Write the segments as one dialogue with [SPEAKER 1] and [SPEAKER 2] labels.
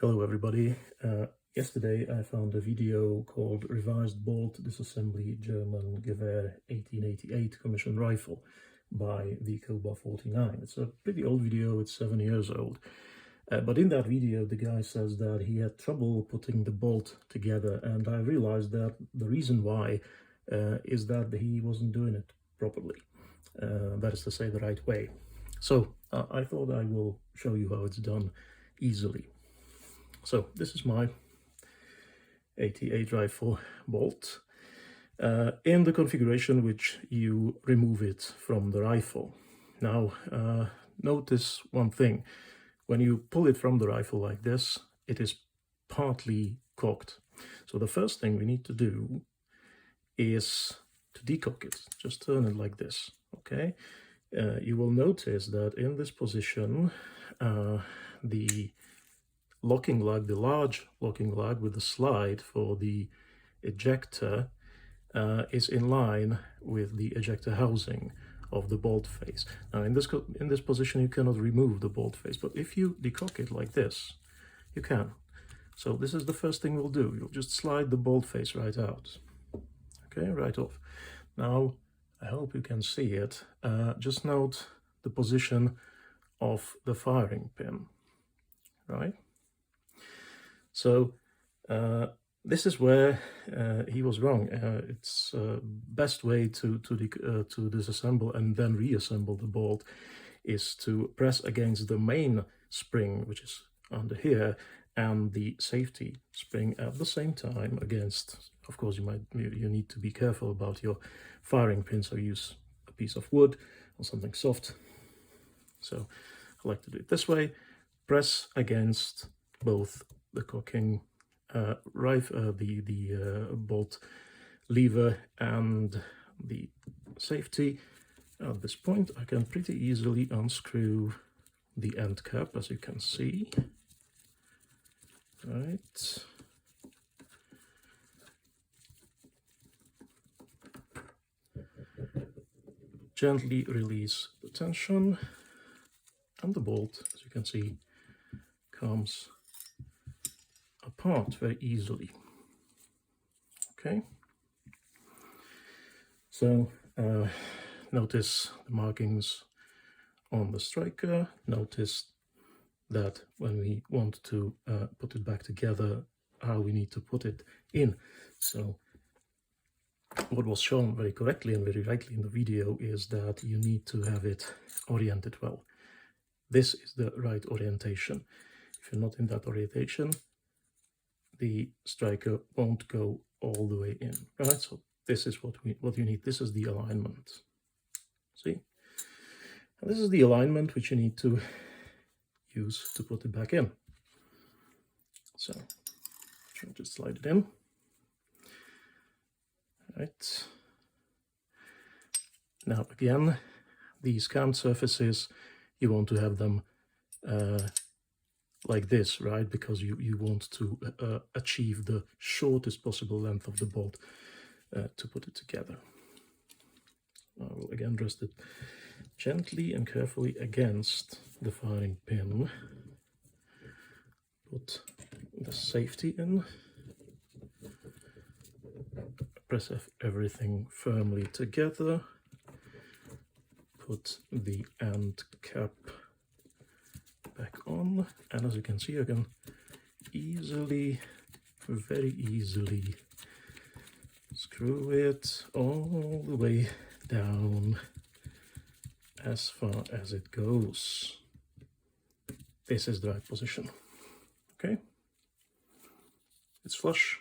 [SPEAKER 1] Hello everybody. Yesterday I found a video called Revised Bolt Disassembly German Gewehr 1888 Commission Rifle by the Cobra 49. It's a pretty old video, it's 7 years old. But in that video the guy says that he had trouble putting the bolt together, and I realized that the reason why is that he wasn't doing it properly. That is to say, the right way. So I thought I will show you how it's done easily. So this is my 88 rifle bolt in the configuration which you remove it from the rifle. Now notice one thing: when you pull it from the rifle like this, it is partly cocked. So the first thing we need to do is to decock it. Just turn it like this, okay? You will notice that in this position the locking lug, the large locking lug with the slide for the ejector, is in line with the ejector housing of the bolt face. Now in this position you cannot remove the bolt face, but if you decock it like this, you can. So this is the first thing we'll do. You'll just slide the bolt face right out. Okay, right off. Now I hope you can see it. Just note the position of the firing pin, right? So this is where he was wrong. It's best way to disassemble and then reassemble the bolt is to press against the main spring, which is under here, and the safety spring at the same time against. Of course, you need to be careful about your firing pin, so use a piece of wood or something soft. So I like to do it this way. Press against both the cocking the bolt lever and the safety. At this point I can pretty easily unscrew the end cap, as you can see. Right. Gently release the tension, and the bolt, as you can see, comes apart very easily. Okay, so notice the markings on the striker. Notice that when we want to put it back together, how we need to put it in. So what was shown very correctly and very rightly in the video is that you need to have it oriented well. This is the right orientation. If you're not in that orientation, the striker won't go all the way in, right? So this is what you need. This is the alignment. See? And this is the alignment which you need to use to put it back in. So I'll just slide it in. Right. Now again, these cam surfaces, you want to have them like this, right? Because you want to achieve the shortest possible length of the bolt to put it together. I will again rest it gently and carefully against the firing pin. Put the safety in. Press everything firmly together. Put the end cap back on, and as you can see, I can easily, very easily, screw it all the way down as far as it goes. This is the right position. Okay, it's flush.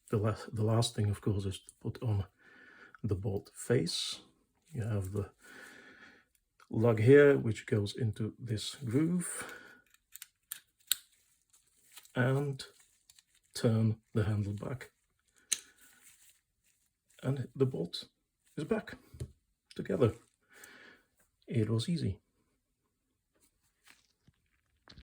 [SPEAKER 1] The last thing, of course, is to put on the bolt face. You have the lug here, which goes into this groove, and turn the handle back, and the bolt is back together. It was easy.